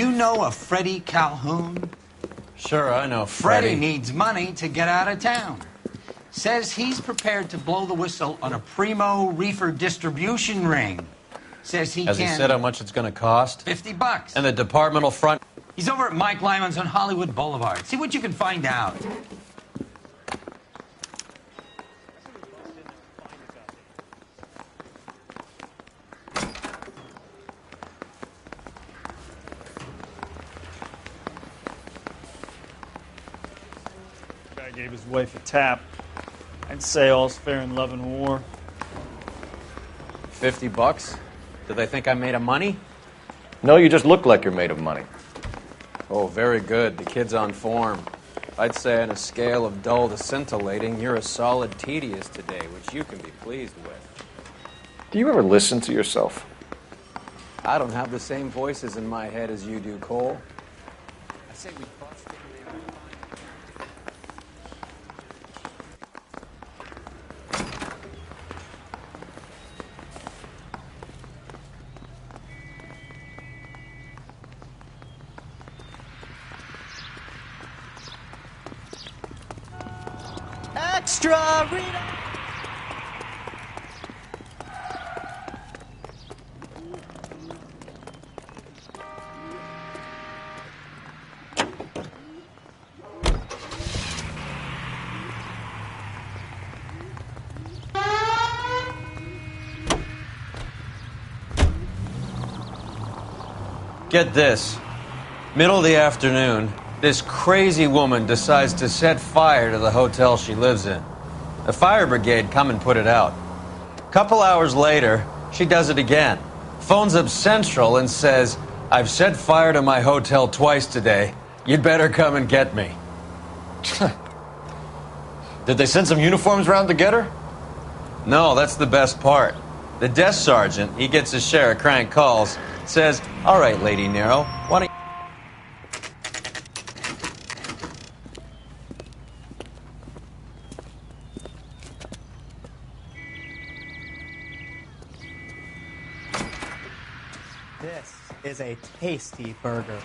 you know a Freddie Calhoun? Sure, I know Freddie needs money to get out of town. Says he's prepared to blow the whistle on a primo reefer distribution ring. Says he Has can... he said how much it's going to cost? $50. And the departmental front? He's over at Mike Lyman's on Hollywood Boulevard. See what you can find out. Guy gave his wife a tap. I'd say all's fair in love and war. $50? Do they think I'm made of money? No, you just look like you're made of money. Oh, very good. The kid's on form. I'd say on a scale of dull to scintillating, you're a solid tedious today, which you can be pleased with. Do you ever listen to yourself? I don't have the same voices in my head as you do, Cole. I say we bust in. Extra Rita! Get this. Middle of the afternoon, this crazy woman decides to set fire to the hotel she lives in. The fire brigade come and put it out. Couple hours later, she does it again. Phones up Central and says, "I've set fire to my hotel twice today. You'd better come and get me." Did they send some uniforms around to get her? No, that's the best part. The desk sergeant, he gets his share of crank calls, says, "All right, Lady Nero, why don't you..." This is a tasty burger.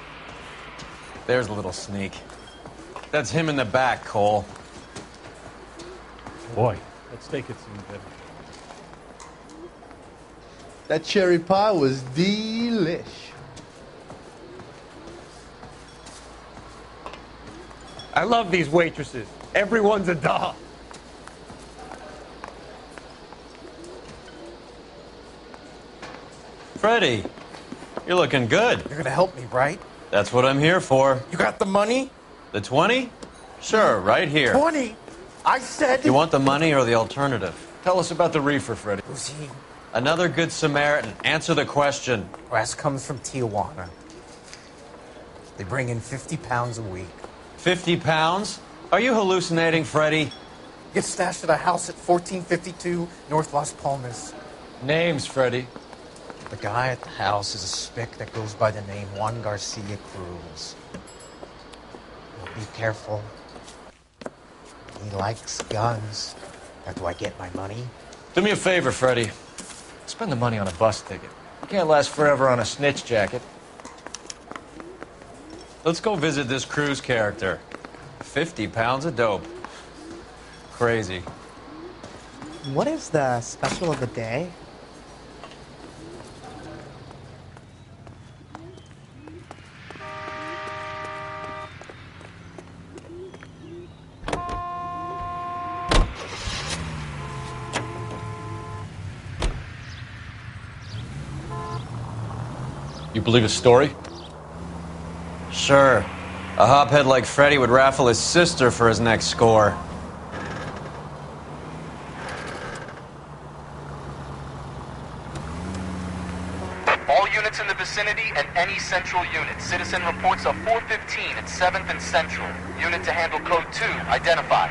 There's a little sneak. That's him in the back, Cole. Boy, that steak had seemed good. That cherry pie was delish. I love these waitresses. Everyone's a doll. Freddie, you're looking good. You're gonna help me, right? That's what I'm here for. You got the money? The 20? Sure, right here. 20? I said... You want the money or the alternative? Tell us about the reefer, Freddie. Who's he? Another good Samaritan. Answer the question. Grass comes from Tijuana. They bring in 50 pounds a week. 50 pounds? Are you hallucinating, Freddie? Gets stashed at a house at 1452 North Las Palmas. Names, Freddie. The guy at the house is a spick that goes by the name Juan Garcia Cruz. Well, be careful. He likes guns. Now, do I get my money? Do me a favor, Freddie. Spend the money on a bus ticket. You can't last forever on a snitch jacket. Let's go visit this Cruz character. 50 pounds of dope. Crazy. What is the special of the day? You believe his story? Sure. A hophead like Freddie would raffle his sister for his next score. All units in the vicinity and any central unit. Citizen reports of 415 at 7th and Central. Unit to handle code 2. Identify.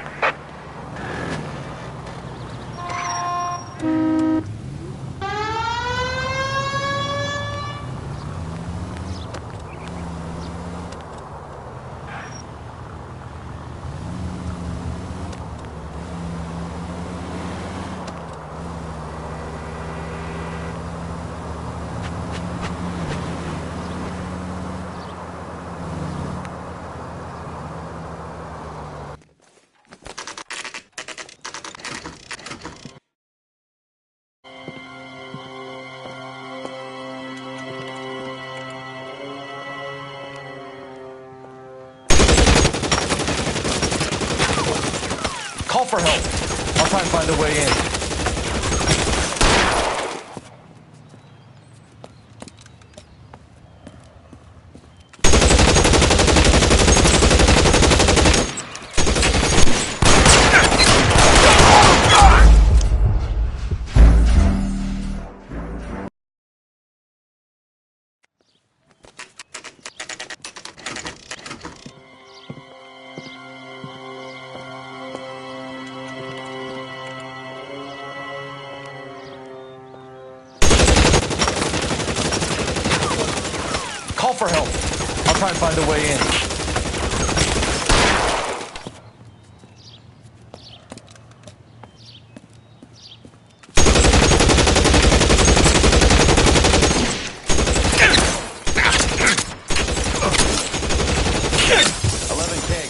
for help. I'll try and find a way in. Call for help. I'll try and find a way in.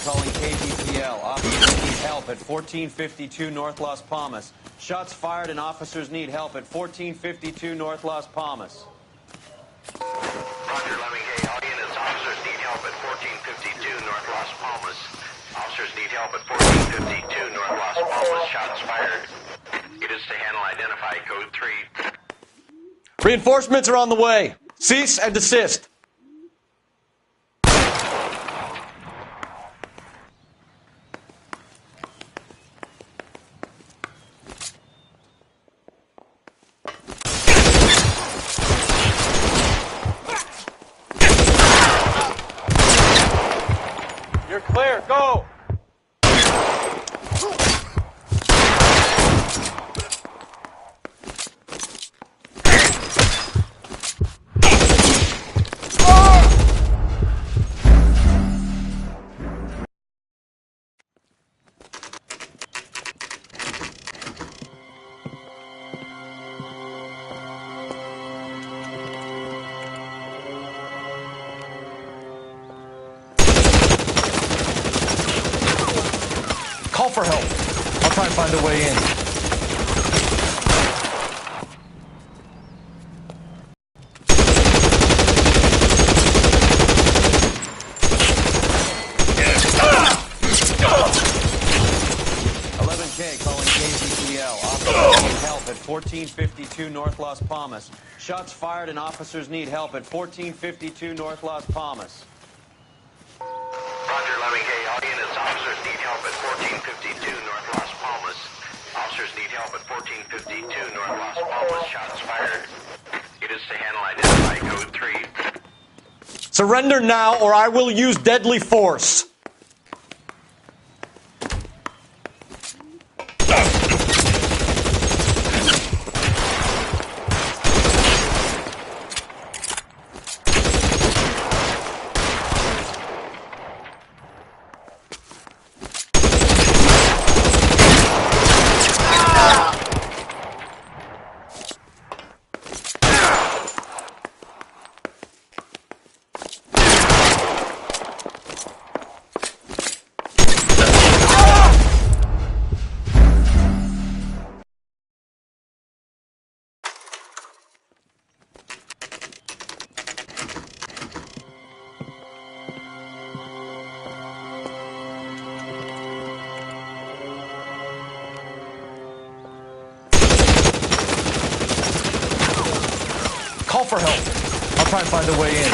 Calling KGPL. Officers need help at 1452 North Las Palmas. Shots fired and officers need help at 1452 North Las Palmas. Roger, 11K. All units, officers need help at 1452 North Las Palmas. Officers need help at 1452 North Las Palmas. Shots fired. It is to handle identify code 3. Reinforcements are on the way. Cease and desist. You're clear. Go! Call for help. I'll try and find a way in. Calling KGPL. Officers need help at 1452 North Las Palmas. Shots fired and officers need help at 1452 North Las Palmas. Roger, 11K. All units, officers need help at 1452 North Las Palmas. Officers need help at 1452 North Las Palmas. Shots fired. It is to handle identify code 3. Surrender now or I will use deadly force. Call for help. I'll try and find a way in.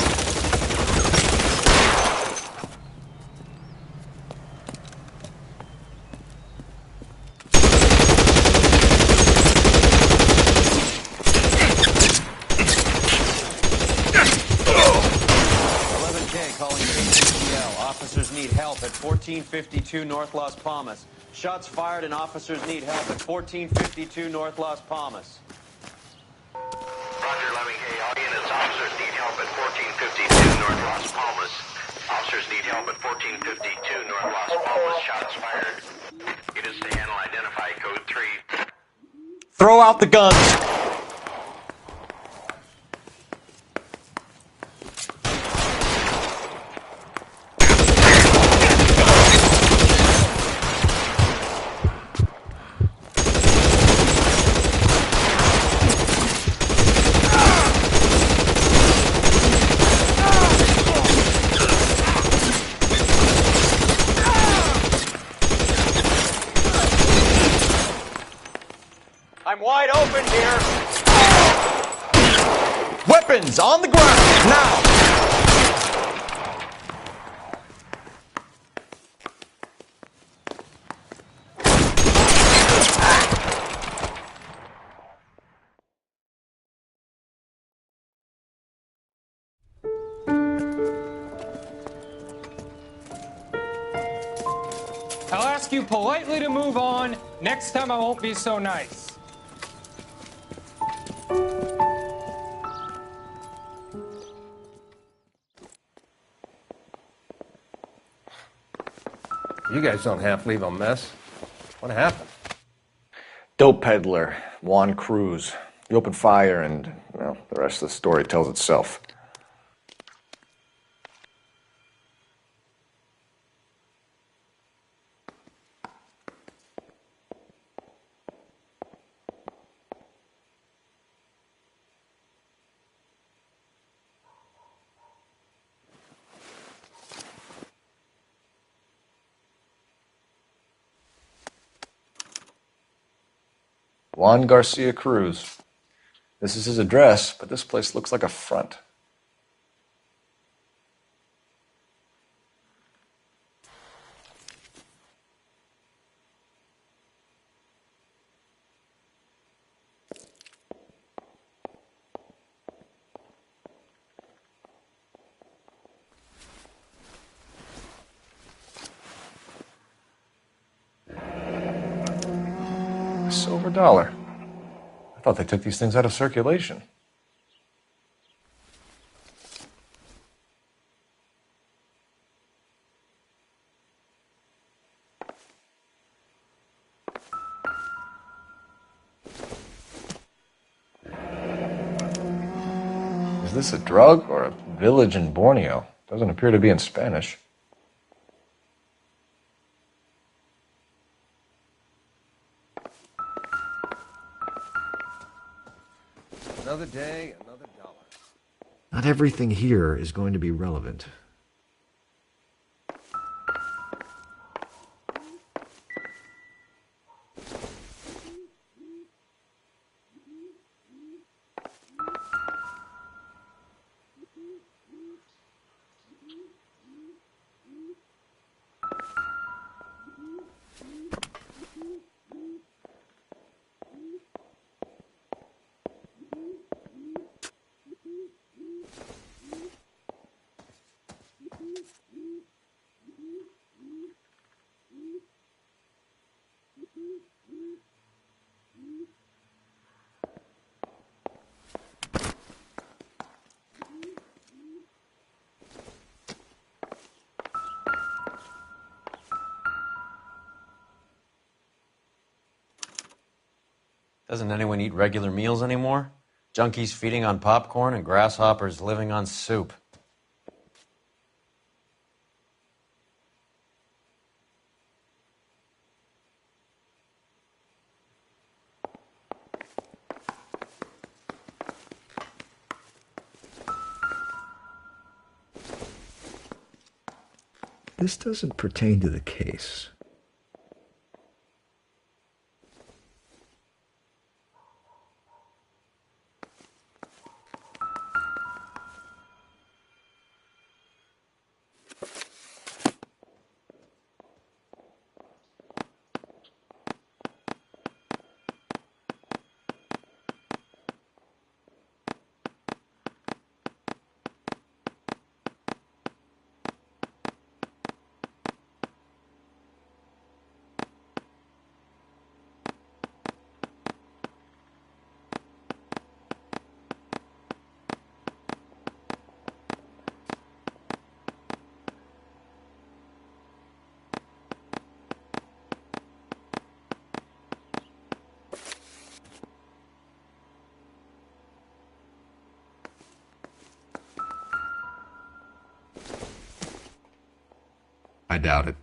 Calling KGPL. Officers need help at 1452 North Las Palmas. Shots fired and officers need help at 1452 North Las Palmas. Roger, 11K. All units, officers need help at 1452 North Las Palmas. Officers need help at 1452 North Las Palmas. Shots fired. It is to handle identify code 3. Throw out the guns. I'm wide open here. Weapons on the ground, now! I'll ask you politely to move on. Next time I won't be so nice. You guys don't have to leave a mess. What happened? Dope peddler, Juan Cruz. He opened fire and, well, the rest of the story tells itself. Juan Garcia Cruz. This is his address, but this place looks like a front. Silver dollar. I thought they took these things out of circulation. Is this a drug or a village in Borneo? Doesn't appear to be in Spanish. Another day, another dollar. Not everything here is going to be relevant. Doesn't anyone eat regular meals anymore? Junkies feeding on popcorn and grasshoppers living on soup. This doesn't pertain to the case. I doubt it.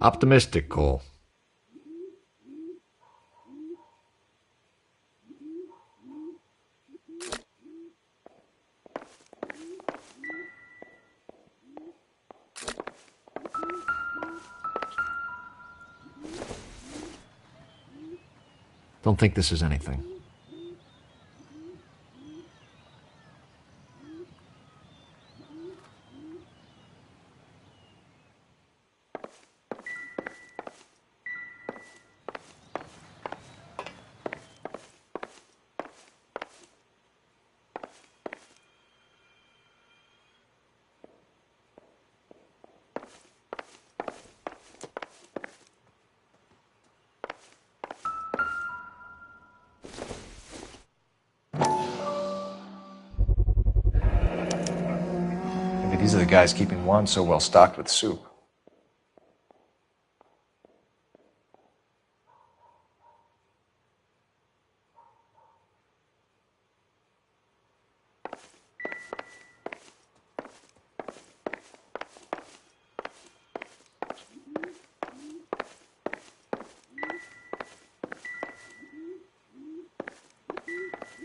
Optimistic, Cole. Don't think this is anything. Maybe these are the guys keeping Juan so well stocked with soup.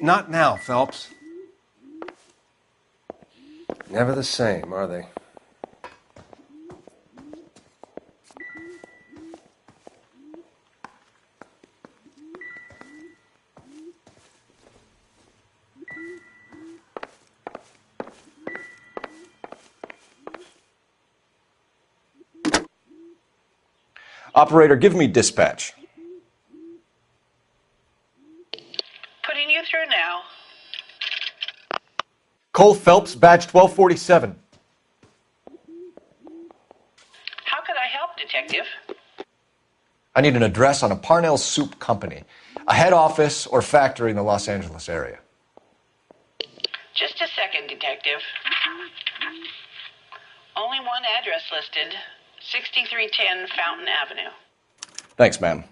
Not now, Phelps. Never the same, are they? Operator, give me dispatch. Putting you through now. Cole Phelps, badge 1247. How could I help, Detective? I need an address on a Parnell Soup Company, a head office or factory in the Los Angeles area. Just a second, Detective. Only one address listed. 6310 Fountain Avenue. Thanks, ma'am.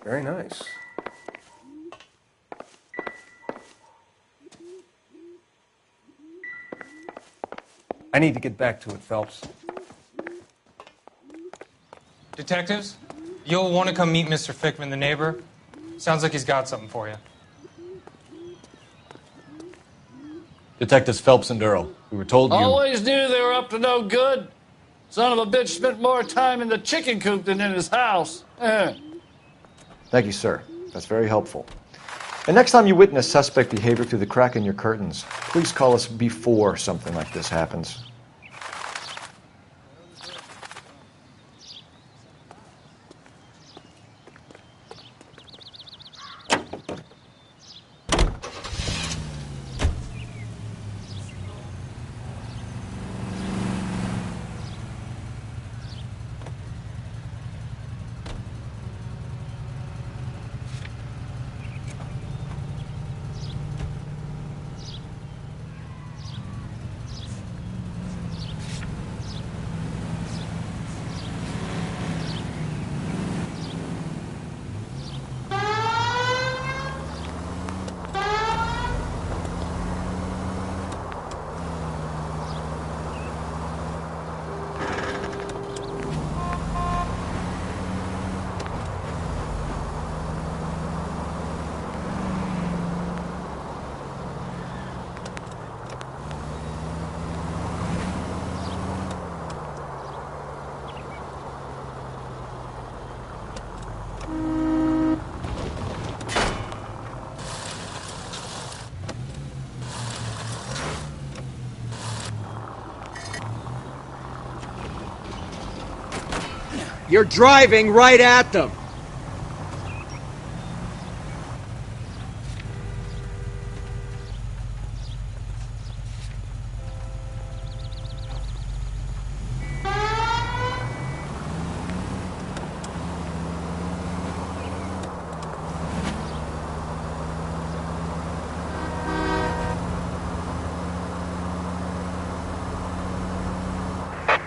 Very nice. I need to get back to it, Phelps. Detectives, you'll want to come meet Mr. Fickman, the neighbor. Sounds like he's got something for you. Detectives Phelps and Earl. We were told you... Always knew they were up to no good. Son of a bitch spent more time in the chicken coop than in his house. Thank you, sir. That's very helpful. And next time you witness suspect behavior through the crack in your curtains, please call us before something like this happens. You're driving right at them.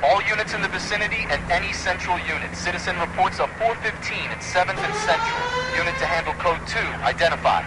All units in the vicinity and any central unit. Citizen reports of 415 at 7th and Central. Unit to handle code 2, identify.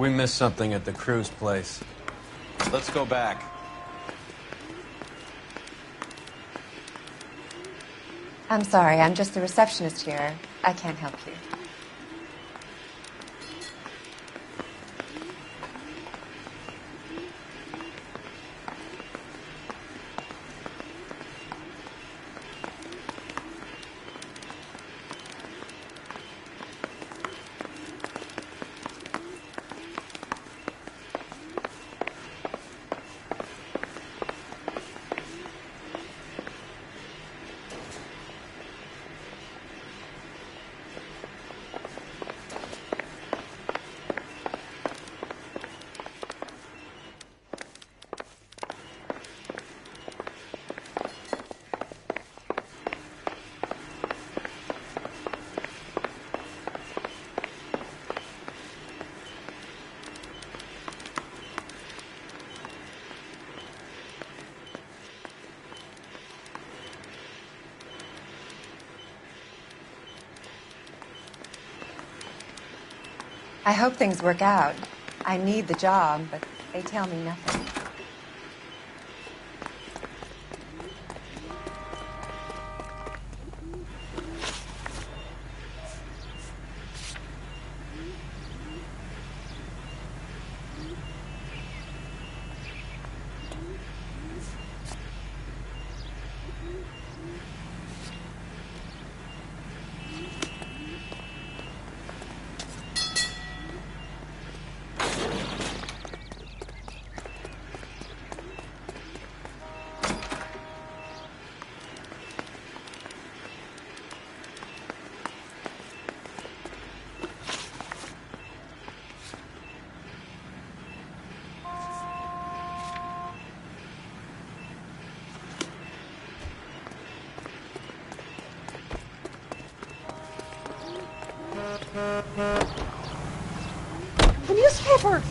We missed something at the cruise place. Let's go back. I'm sorry, I'm just the receptionist here. I can't help you. I hope things work out. I need the job, but they tell me nothing. The newspaper!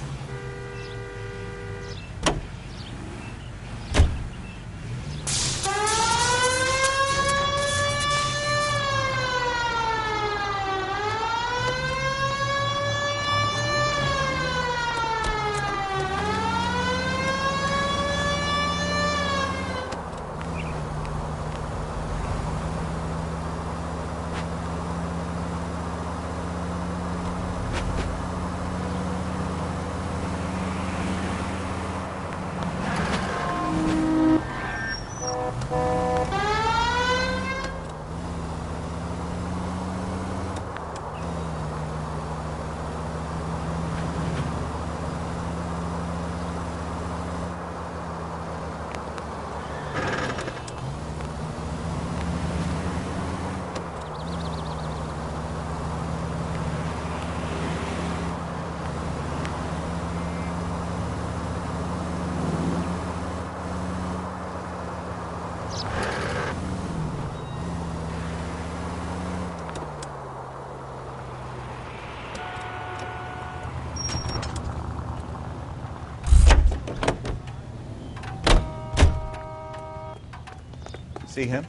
See him?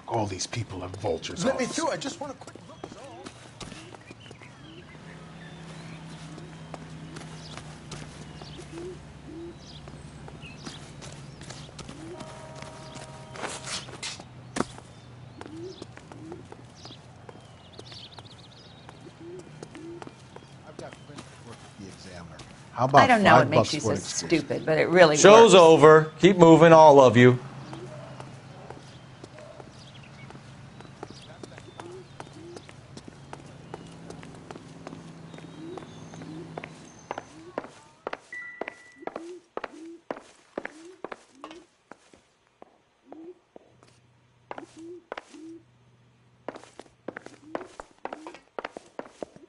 All these people are vultures. Let me through. I just want a quick look. How about I don't know what $5 makes you so for it? stupid, but it really Show's works. over. Keep moving, all of you.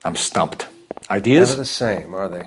I'm stumped. Ideas? Never the same, are they?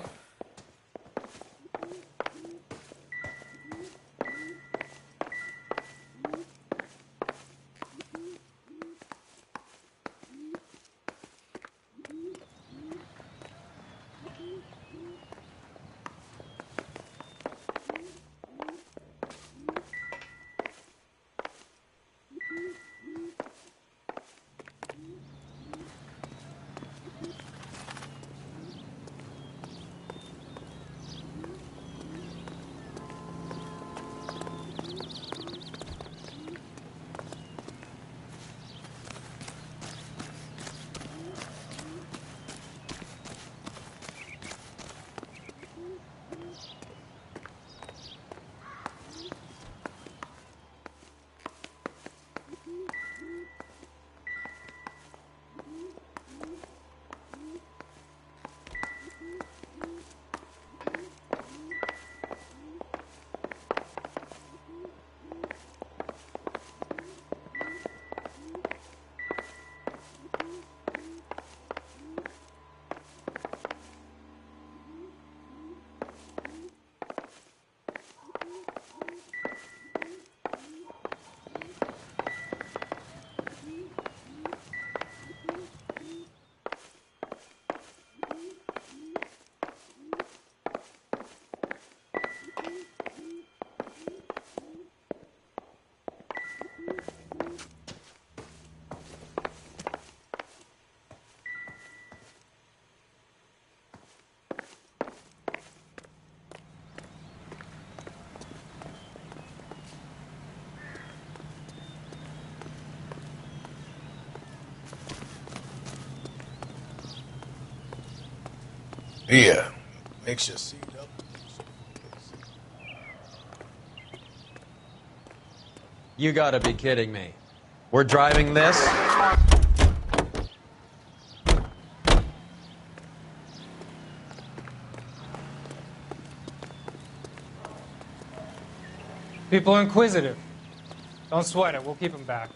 Yeah. Makes you seat up. You gotta be kidding me. We're driving this? People are inquisitive. Don't sweat it. We'll keep them back.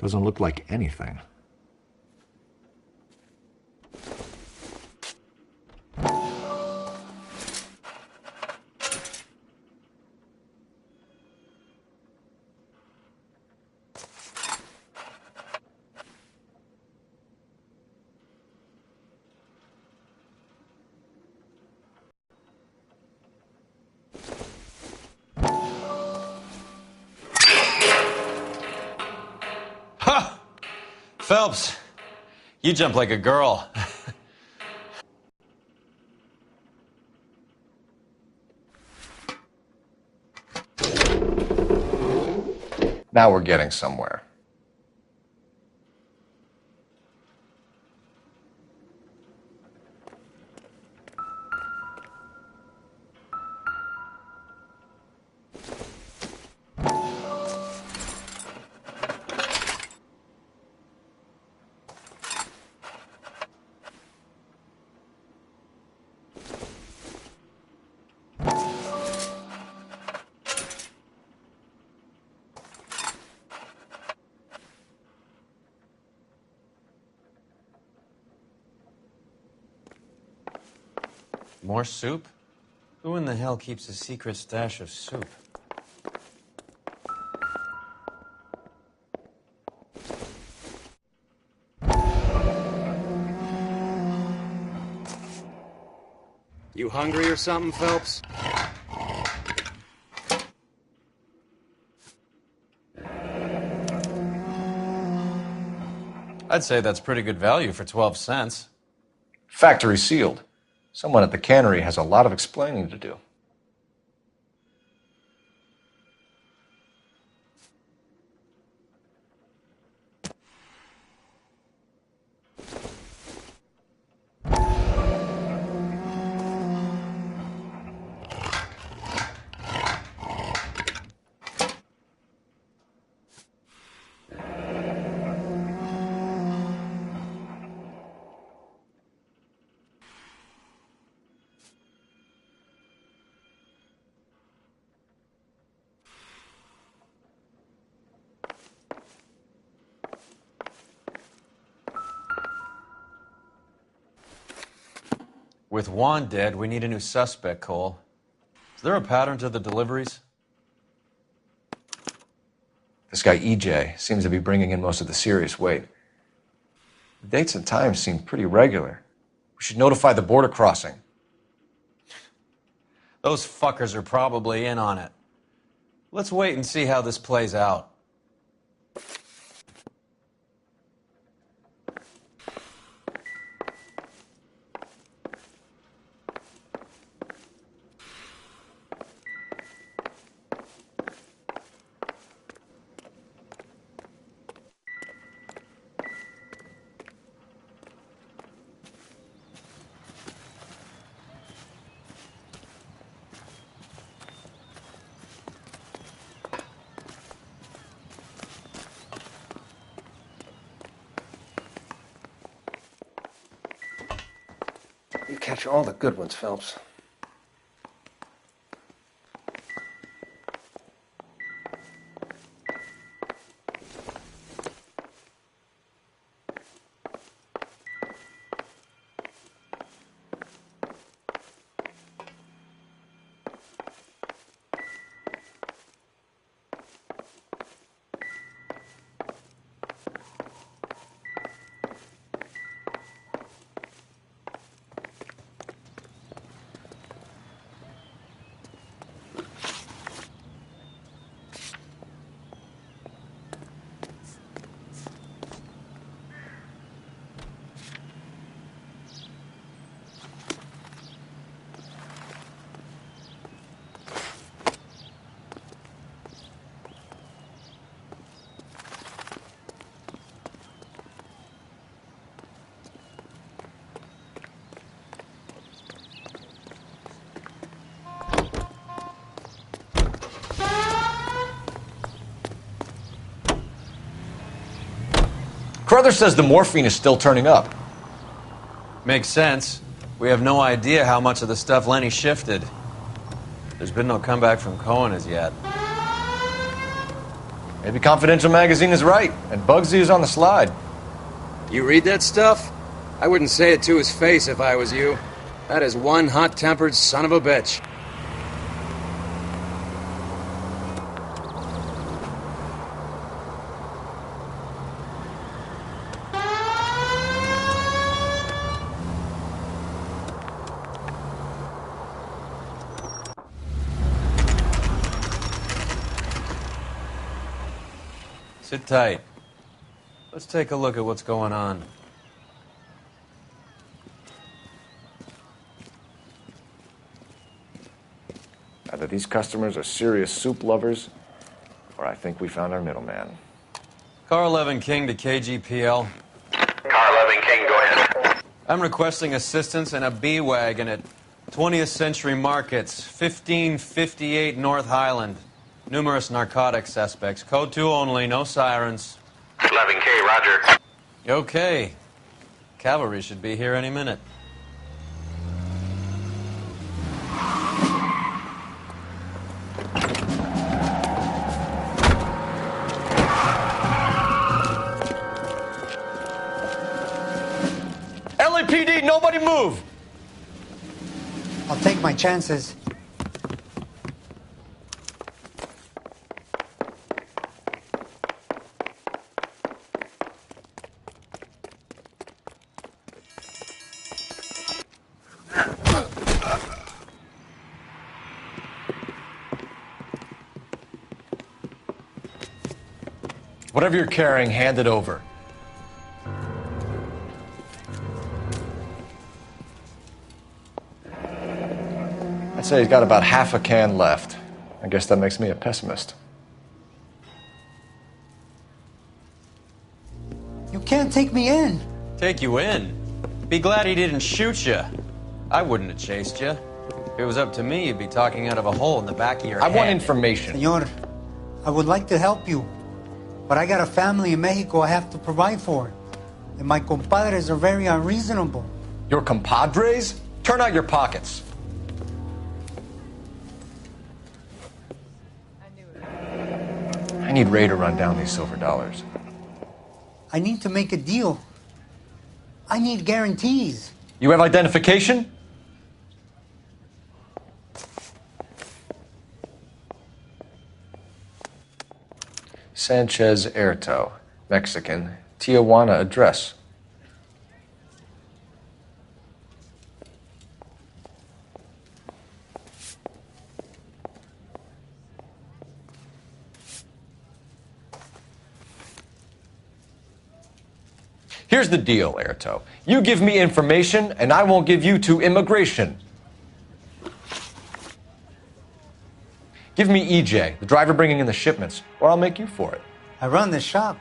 Doesn't look like anything. Ha! Phelps, you jump like a girl. Now we're getting somewhere. More soup? Who in the hell keeps a secret stash of soup? You hungry or something, Phelps? I'd say that's pretty good value for 12 cents. Factory sealed. Someone at the cannery has a lot of explaining to do. With Juan dead, we need a new suspect, Cole. Is there a pattern to the deliveries? This guy EJ seems to be bringing in most of the serious weight. The dates and times seem pretty regular. We should notify the border crossing. Those fuckers are probably in on it. Let's wait and see how this plays out. You catch all the good ones, Phelps. Carruthers says the morphine is still turning up. Makes sense. We have no idea how much of the stuff Lenny shifted. There's been no comeback from Cohen as yet. Maybe Confidential Magazine is right, and Bugsy is on the slide. You read that stuff? I wouldn't say it to his face if I was you. That is one hot-tempered son of a bitch. Sit tight. Let's take a look at what's going on. Either these customers are serious soup lovers, or I think we found our middleman. Car 11 King to KGPL. Car 11 King, go ahead. I'm requesting assistance in a B-Wagon at 20th Century Markets, 1558 North Highland. Numerous narcotic suspects. Code 2 only, no sirens. 11K, roger. Okay. Cavalry should be here any minute. LAPD, nobody move! I'll take my chances. Whatever you're carrying, hand it over. I'd say he's got about half a can left. I guess that makes me a pessimist. You can't take me in. Take you in? Be glad he didn't shoot you. I wouldn't have chased you. If it was up to me, you'd be talking out of a hole in the back of your head. I want information. Senor, I would like to help you, but I got a family in Mexico I have to provide for. And my compadres are very unreasonable. Your compadres? Turn out your pockets. I need Ray to run down these silver dollars. I need to make a deal. I need guarantees. You have identification? Sanchez Erto, Mexican, Tijuana address. Here's the deal, Erto. You give me information, and I won't give you to immigration. Give me EJ, the driver bringing in the shipments, or I'll make you for it. I run the shop.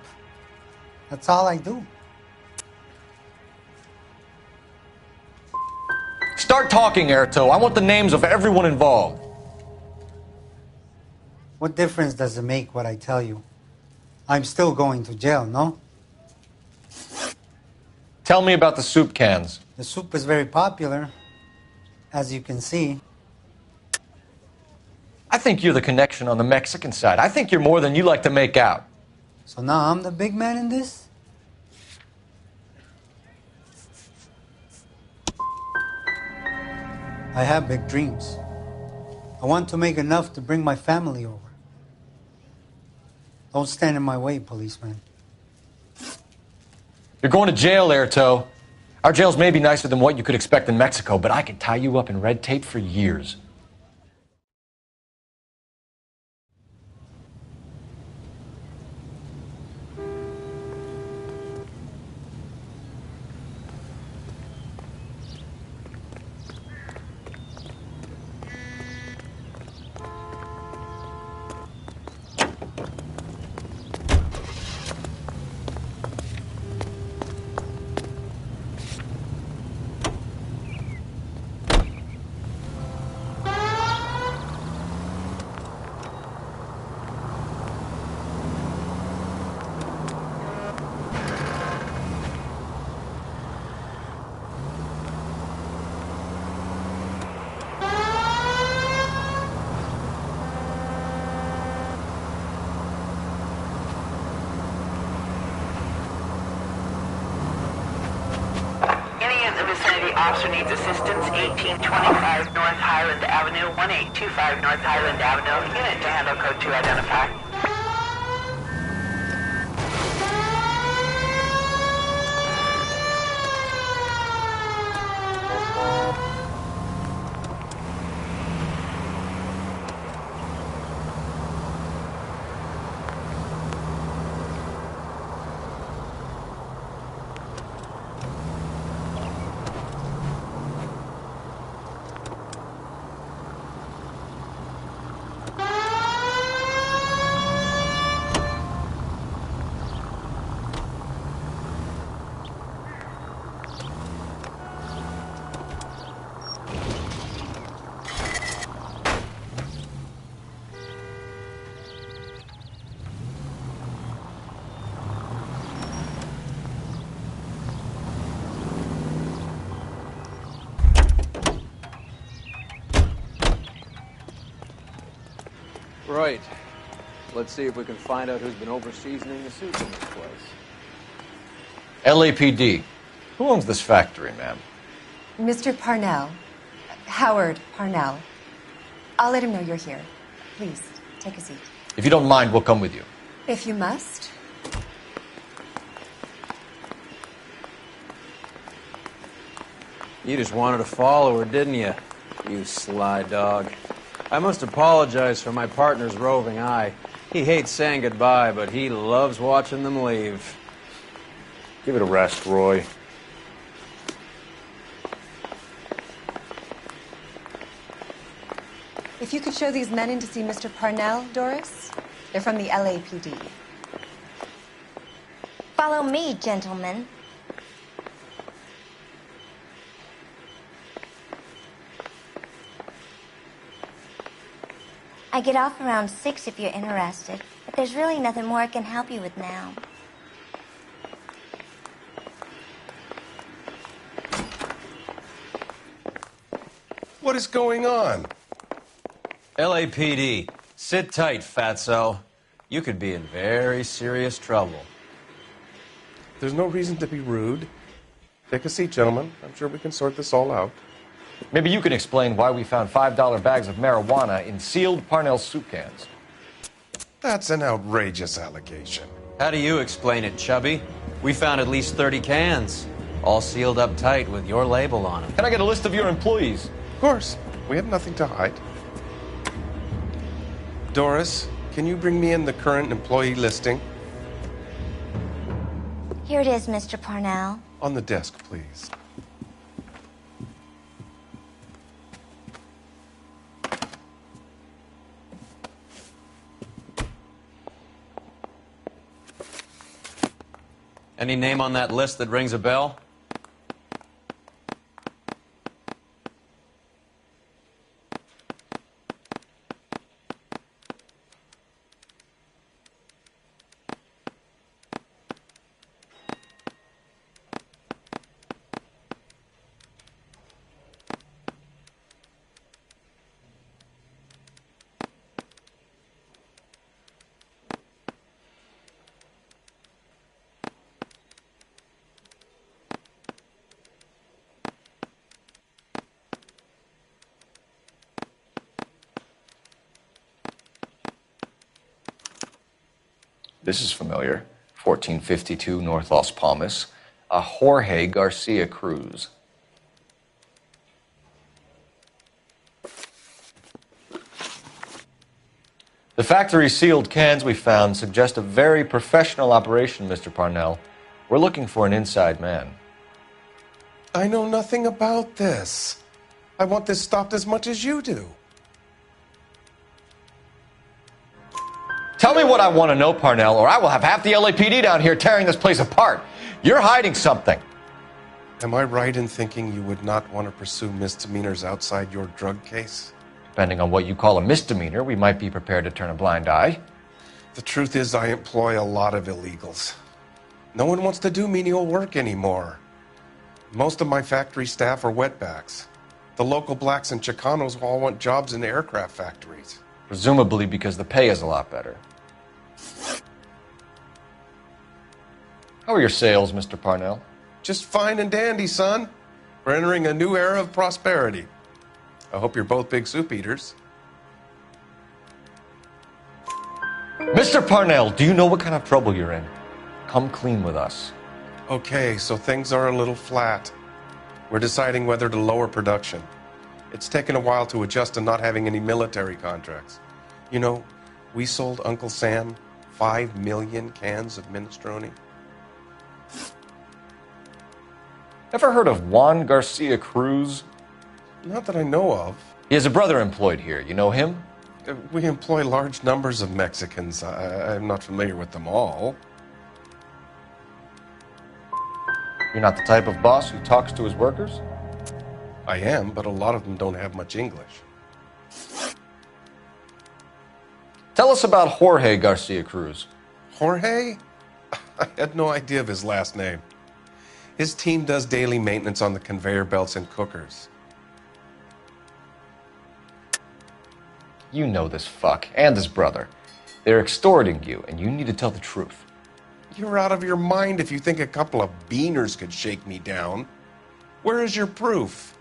That's all I do. Start talking, Erto. I want the names of everyone involved. What difference does it make what I tell you? I'm still going to jail, no? Tell me about the soup cans. The soup is very popular, as you can see. I think you're the connection on the Mexican side. I think you're more than you like to make out. So now I'm the big man in this? I have big dreams. I want to make enough to bring my family over. Don't stand in my way, policeman. You're going to jail, Erto. Our jails may be nicer than what you could expect in Mexico, but I can tie you up in red tape for years. Officer needs assistance, 1825 North Highland Avenue, 1825 North Highland Avenue. Unit to handle code 2 identify. Right. Let's see if we can find out who's been over-seasoning the soup in this place. LAPD. Who owns this factory, ma'am? Mr. Parnell, Howard Parnell. I'll let him know you're here. Please, take a seat. If you don't mind, we'll come with you. If you must. You just wanted to follow her, didn't you? You sly dog. I must apologize for my partner's roving eye. He hates saying goodbye, but he loves watching them leave. Give it a rest, Roy. If you could show these men in to see Mr. Parnell, Doris. They're from the LAPD. Follow me, gentlemen. I get off around 6 if you're interested, but there's really nothing more I can help you with now. What is going on? LAPD, sit tight, fatso. You could be in very serious trouble. There's no reason to be rude. Take a seat, gentlemen. I'm sure we can sort this all out. Maybe you can explain why we found $5 bags of marijuana in sealed Parnell soup cans. That's an outrageous allegation. How do you explain it, Chubby? We found at least 30 cans, all sealed up tight with your label on them. Can I get a list of your employees? Of course. We have nothing to hide. Doris, can you bring me in the current employee listing? Here it is, Mr. Parnell. On the desk, please. Any name on that list that rings a bell? This is familiar. 1452 North Las Palmas. A Jorge Garcia Cruz. The factory sealed cans we found suggest a very professional operation, Mr. Parnell. We're looking for an inside man. I know nothing about this. I want this stopped as much as you do. Tell me what I want to know, Parnell, or I will have half the LAPD down here tearing this place apart. You're hiding something. Am I right in thinking you would not want to pursue misdemeanors outside your drug case? Depending on what you call a misdemeanor, we might be prepared to turn a blind eye. The truth is, I employ a lot of illegals. No one wants to do menial work anymore. Most of my factory staff are wetbacks. The local blacks and Chicanos all want jobs in aircraft factories. Presumably because the pay is a lot better. How are your sales, Mr. Parnell? Just fine and dandy, son. We're entering a new era of prosperity. I hope you're both big soup eaters. Mr. Parnell, do you know what kind of trouble you're in? Come clean with us. Okay, so things are a little flat. We're deciding whether to lower production. It's taken a while to adjust to not having any military contracts. You know, we sold Uncle Sam 5 million cans of minestrone. Ever heard of Juan Garcia Cruz? Not that I know of. He has a brother employed here. You know him? We employ large numbers of Mexicans. I'm not familiar with them all. You're not the type of boss who talks to his workers? I am, but a lot of them don't have much English. Tell us about Jorge Garcia Cruz. Jorge? I had no idea of his last name. His team does daily maintenance on the conveyor belts and cookers. You know this fuck, and his brother. They're extorting you, and you need to tell the truth. You're out of your mind if you think a couple of beaners could shake me down. Where is your proof?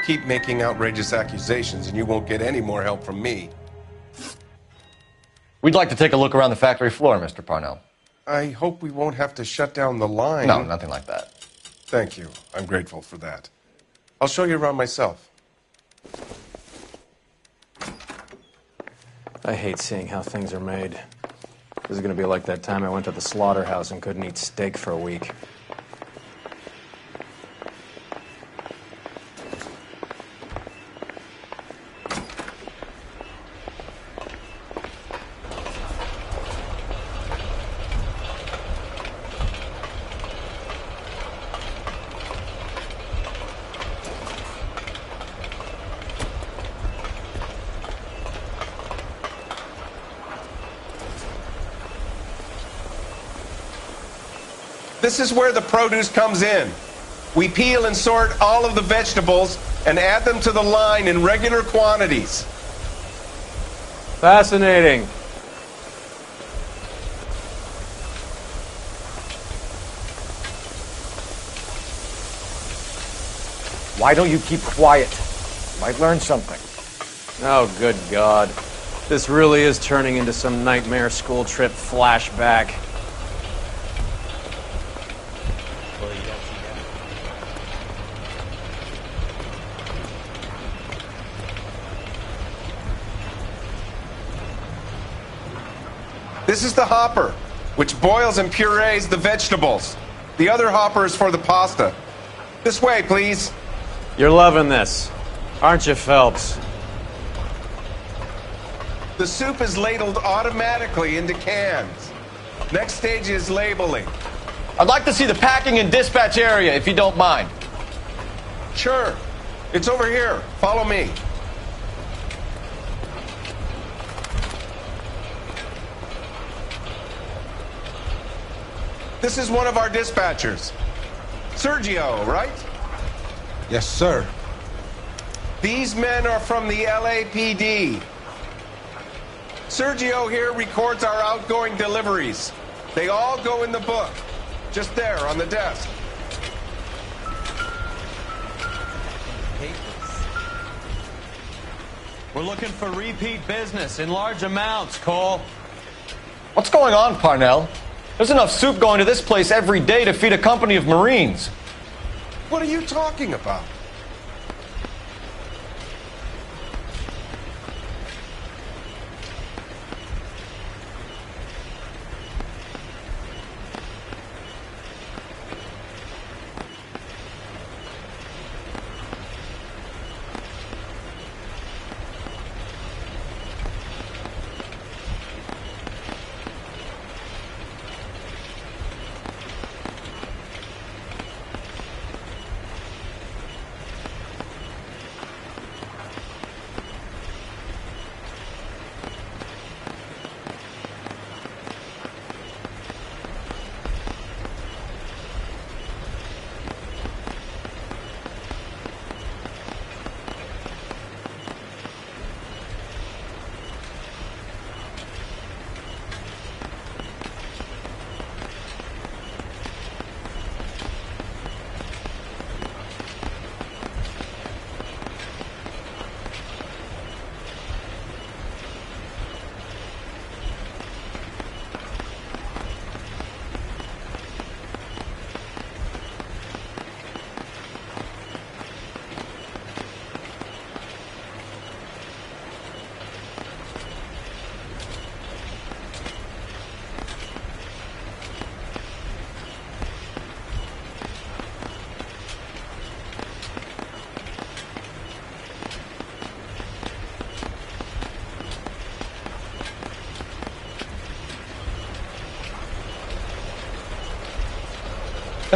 keep making outrageous accusations and you won't get any more help from me. We'd like to take a look around the factory floor, Mr. Parnell. I hope we won't have to shut down the line. No, nothing like that. Thank you. I'm grateful for that. I'll show you around myself. I hate seeing how things are made. This is going to be like that time I went to the slaughterhouse and couldn't eat steak for a week. This is where the produce comes in. We peel and sort all of the vegetables and add them to the line in regular quantities. Fascinating. Why don't you keep quiet? You might learn something. Oh, good God. This really is turning into some nightmare school trip flashback. This is the hopper, which boils and purees the vegetables. The other hopper is for the pasta. This way, please. You're loving this, aren't you, Phelps? The soup is ladled automatically into cans. Next stage is labeling. I'd like to see the packing and dispatch area, if you don't mind. Sure. It's over here. Follow me. This is one of our dispatchers. Sergio, right? Yes, sir. These men are from the LAPD. Sergio here records our outgoing deliveries. They all go in the book. Just there on the desk. We're looking for repeat business in large amounts, Cole. What's going on, Parnell? There's enough soup going to this place every day to feed a company of Marines. What are you talking about?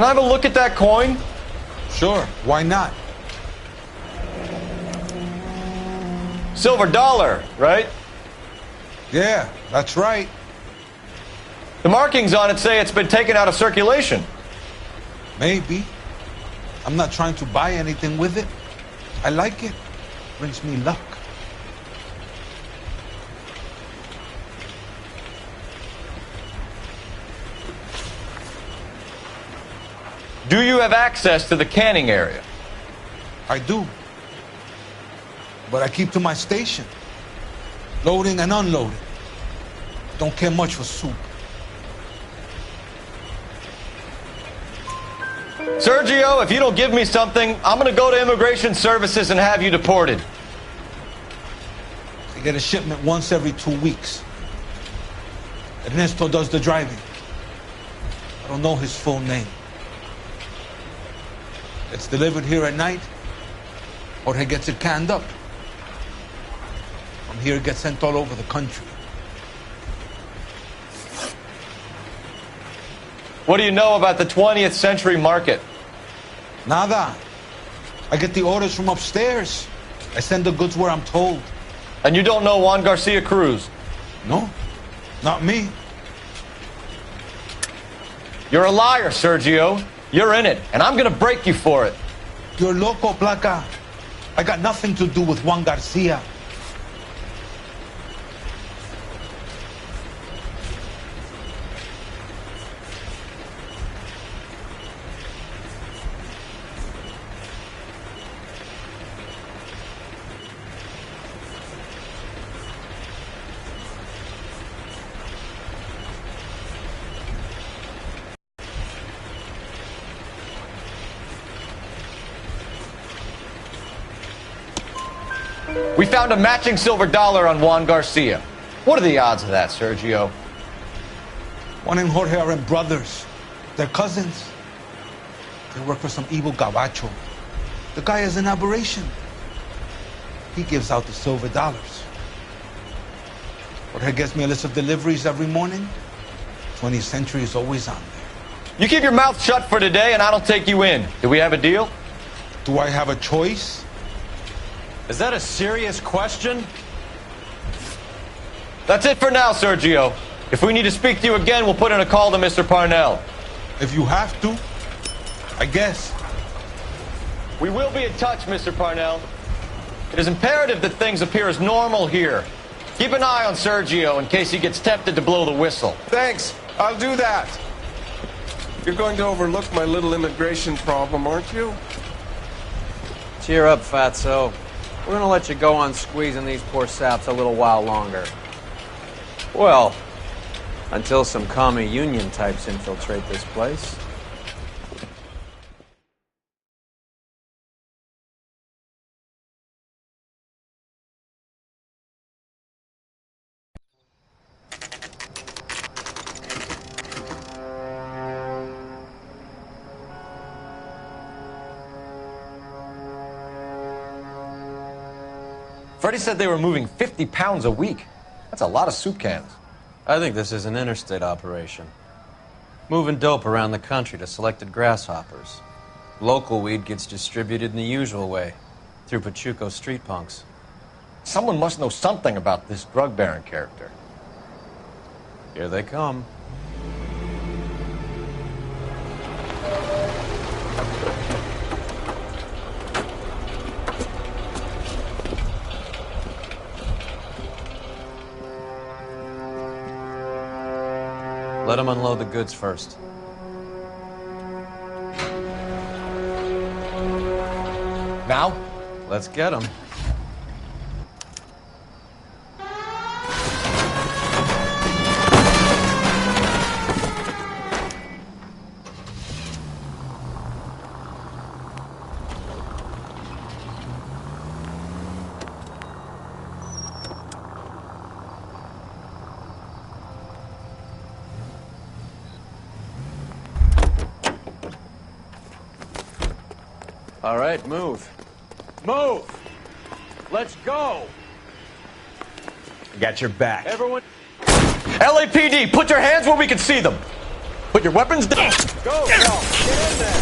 Can I have a look at that coin? Sure, why not? Silver dollar, right? Yeah, that's right. The markings on it say it's been taken out of circulation. Maybe. I'm not trying to buy anything with it. I like it. Brings me luck. Do you have access to the canning area? I do. but I keep to my station. Loading and unloading. Don't care much for soup. Sergio, if you don't give me something, I'm gonna go to Immigration Services and have you deported. I get a shipment once every 2 weeks. Ernesto does the driving. I don't know his full name. It's delivered here at night, or he gets it canned up. From here, it gets sent all over the country. What do you know about the 20th century market? Nada. I get the orders from upstairs. I send the goods where I'm told. And you don't know Juan Garcia Cruz? No, not me. You're a liar, Sergio. You're in it, and I'm gonna break you for it. You're loco, Placa. I got nothing to do with Juan Garcia. We found a matching silver dollar on Juan Garcia. What are the odds of that, Sergio? Juan and Jorge aren't brothers. They're cousins. They work for some evil gabacho. The guy is an aberration. He gives out the silver dollars. Jorge gets me a list of deliveries every morning. 20th Century is always on there. You keep your mouth shut for today and I don't take you in. Do we have a deal? Do I have a choice? Is that a serious question? That's it for now, Sergio. If we need to speak to you again, we'll put in a call to Mr. Parnell. If you have to, I guess. We will be in touch, Mr. Parnell. It is imperative that things appear as normal here. Keep an eye on Sergio in case he gets tempted to blow the whistle. Thanks. I'll do that. You're going to overlook my little immigration problem, aren't you? Cheer up, Fatso. We're gonna let you go on squeezing these poor saps a little while longer. Well, until some commie union types infiltrate this place. Freddie said they were moving 50 pounds a week. That's a lot of soup cans. I think this is an interstate operation. Moving dope around the country to selected grasshoppers. Local weed gets distributed in the usual way, through Pachuco street punks. Someone must know something about this drug baron character. Here they come. Let them unload the goods first. Now? Let's get them. All right, move. Move! Let's go! I got your back. Everyone... LAPD, put your hands where we can see them. Put your weapons down. Go, get in there!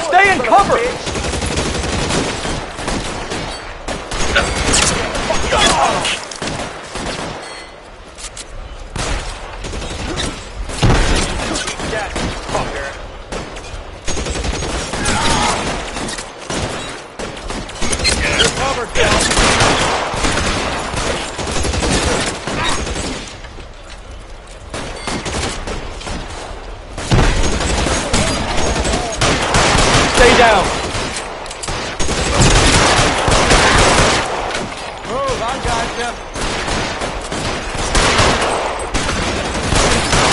Stay in cover! Cover, Cal. Stay down. Move, I gotcha.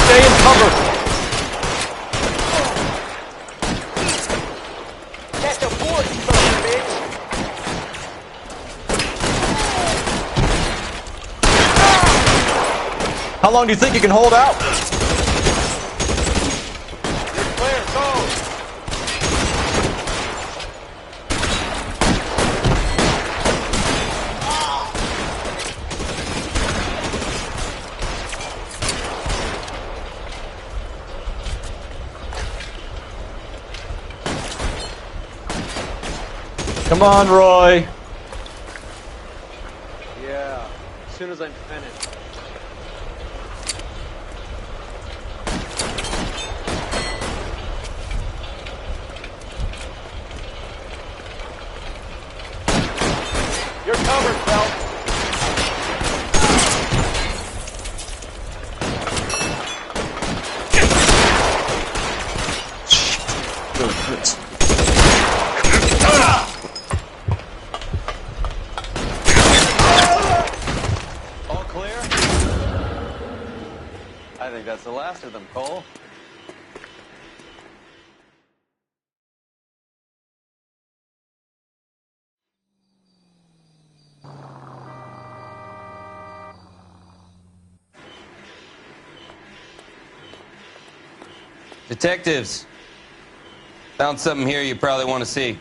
Stay in cover. Catch a board, you son of a bitch. How long do you think you can hold out? You're clear, go. Come on, Roy. Yeah, as soon as I'm finished. You're covered, Phelps. Really hurts. All clear? I think that's the last of them, Cole. Detectives, found something here you probably want to see.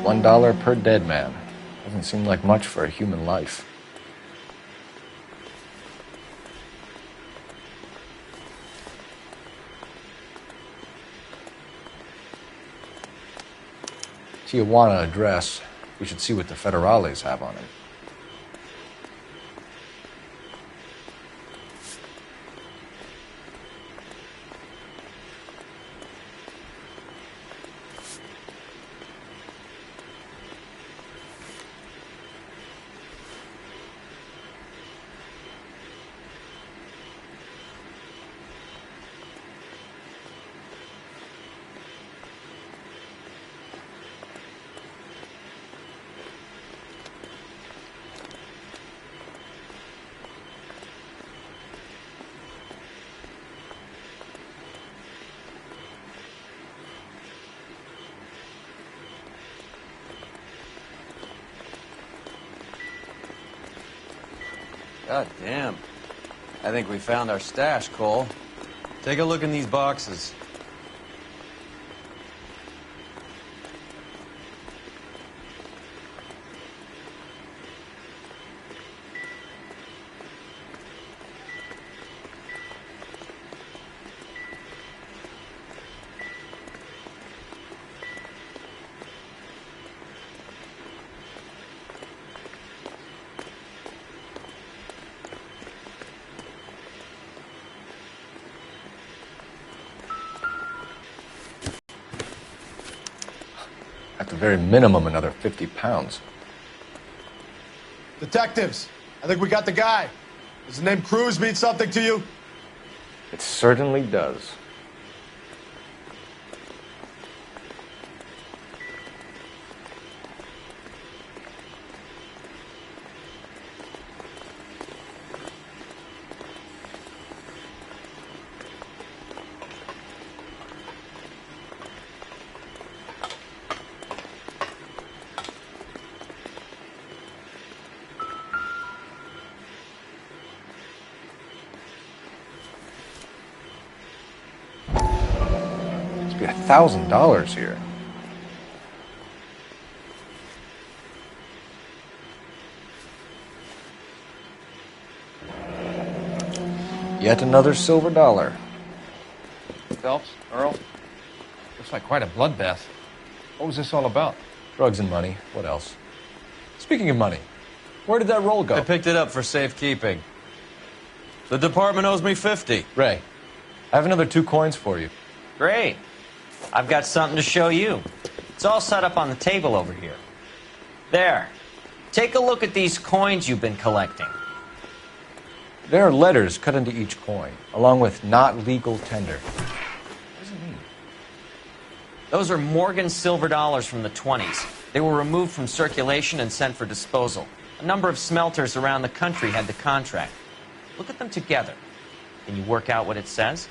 $1 per dead man. Doesn't seem like much for a human life. Tijuana address. We should see what the federales have on it. God damn. I think we found our stash, Cole. Take a look in these boxes. At the very minimum, another 50 pounds. Detectives, I think we got the guy. Does the name Cruz mean something to you? It certainly does. Be $1,000 here. Yet another silver dollar. Phelps, Earl, looks like quite a bloodbath. What was this all about? Drugs and money. What else? Speaking of money, where did that roll go? I picked it up for safekeeping. The department owes me $50. Ray, I have another 2 coins for you. Great. I've got something to show you. It's all set up on the table over here. There. Take a look at these coins you've been collecting. There are letters cut into each coin, along with not legal tender. What does it mean? Those are Morgan silver dollars from the 20s. They were removed from circulation and sent for disposal. A number of smelters around the country had the contract. Look at them together. Can you work out what it says?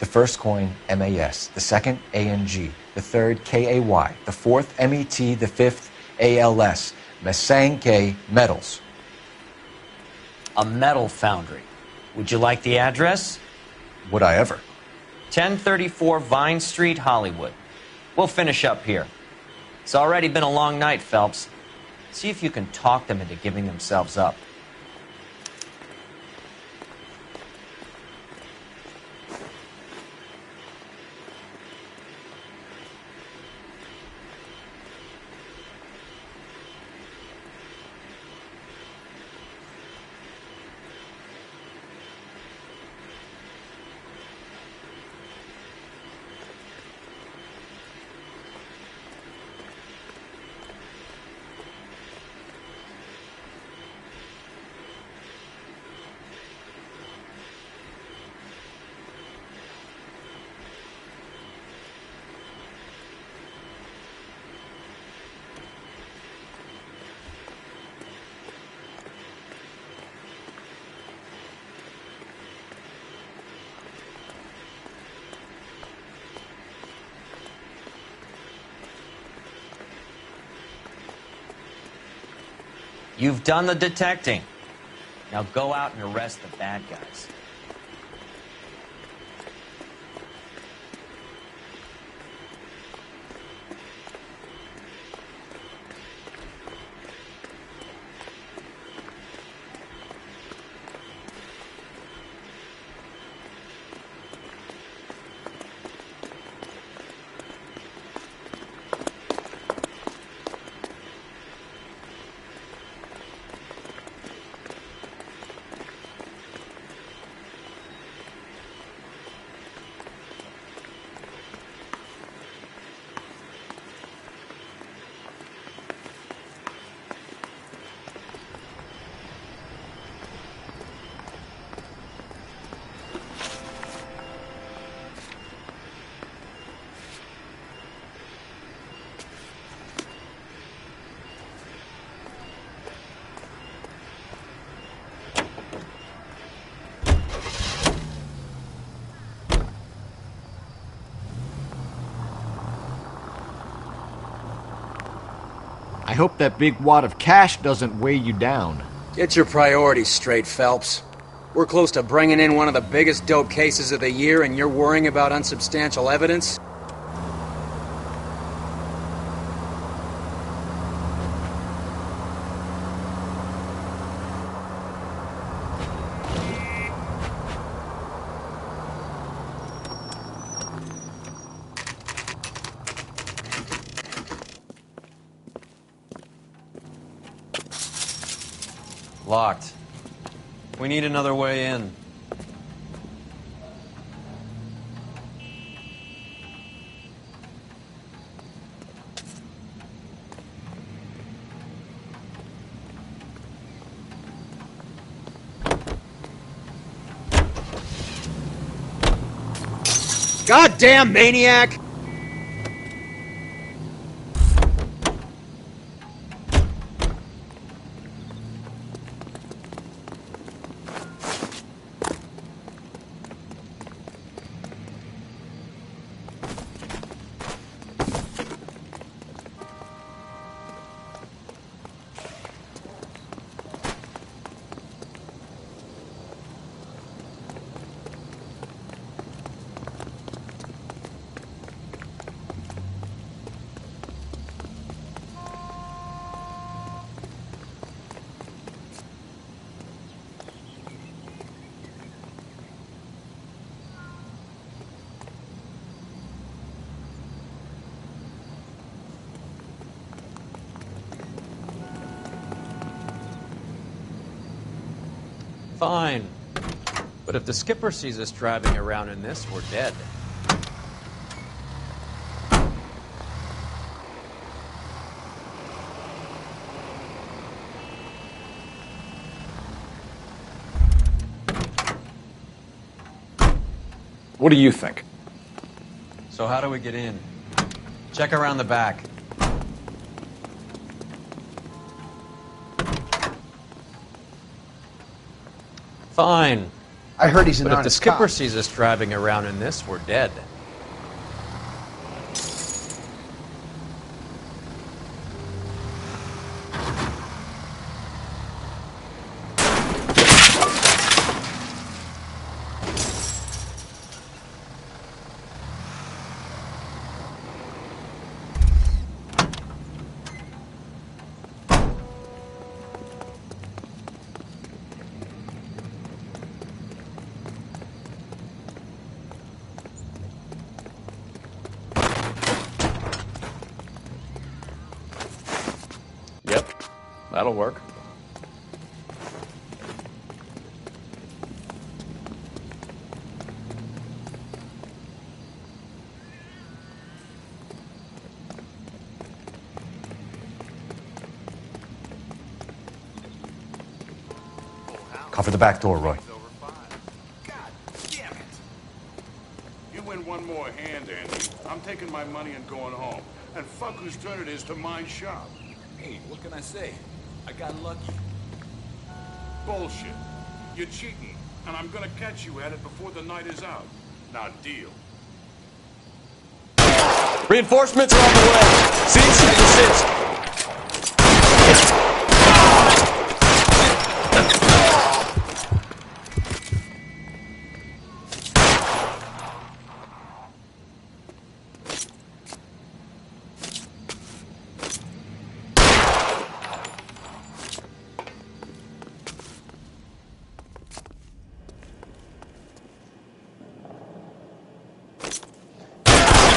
The first coin, MAS. The second, ANG. The third, KAY. The fourth, MET. The fifth, ALS. Masanke Metals. A metal foundry. Would you like the address? Would I ever? 1034 Vine Street, Hollywood. We'll finish up here. It's already been a long night, Phelps. See if you can talk them into giving themselves up. You've done the detecting. Now go out and arrest the bad guys. I hope that big wad of cash doesn't weigh you down. Get your priorities straight, Phelps. We're close to bringing in one of the biggest dope cases of the year, and you're worrying about unsubstantial evidence? Locked. We need another way in. Goddamn maniac! Fine. But if the skipper sees us driving around in this, we're dead. What do you think? So how do we get in? Check around the back. Fine. I heard he's an But if the honest skipper cop. sees us driving around in this, we're dead. Yep, that'll work. Cover the back door, Roy. You win one more hand, Andy. I'm taking my money and going home. And fuck whose turn it is to my shop. Hey, what can I say? I got lucky. Bullshit. You're cheating, and I'm gonna catch you at it before the night is out. Now deal. Reinforcements are on the way. Seats, take your seats.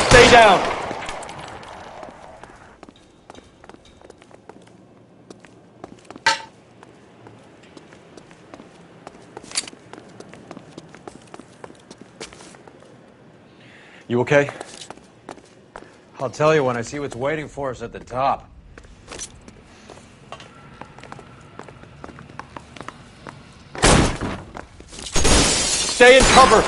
Stay down. You okay? I'll tell you when I see what's waiting for us at the top. Stay in cover.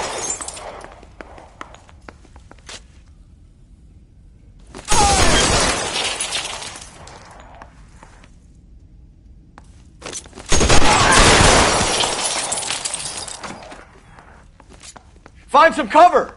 Find some cover!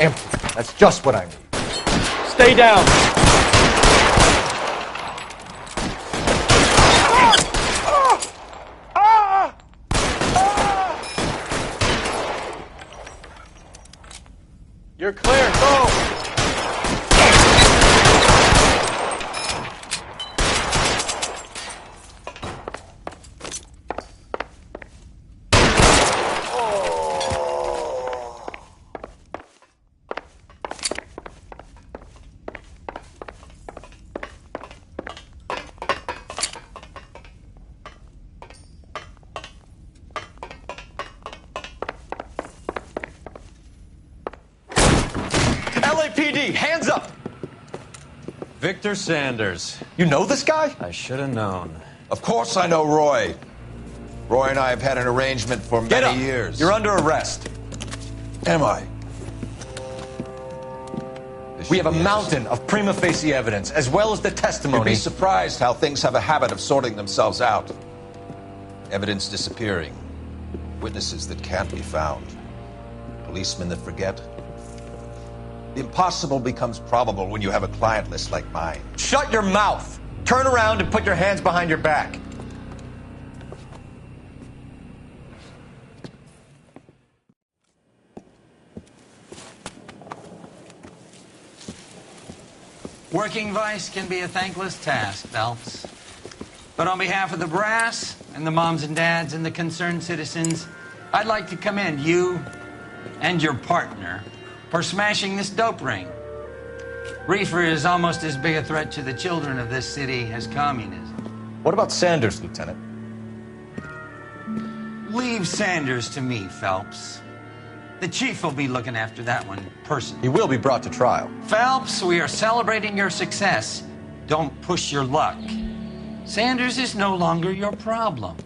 Empty. That's just what I need. Stay down. You're clear. Go. LAPD, hands up! Victor Sanders. You know this guy? I should have known. Of course I know Roy. Roy and I have had an arrangement for many years. You're under arrest. Am I? We have a mountain of prima facie evidence, as well as the testimony. You'd be surprised how things have a habit of sorting themselves out. Evidence disappearing. Witnesses that can't be found. Policemen that forget. The impossible becomes probable when you have a client list like mine. Shut your mouth! Turn around and put your hands behind your back. Working vice can be a thankless task, Phelps. But on behalf of the brass and the moms and dads and the concerned citizens, I'd like to commend you and your partner for smashing this dope ring. Reefer is almost as big a threat to the children of this city as communism. What about Sanders, Lieutenant? Leave Sanders to me, Phelps. The chief will be looking after that one personally. He will be brought to trial. Phelps, we are celebrating your success. Don't push your luck. Sanders is no longer your problem.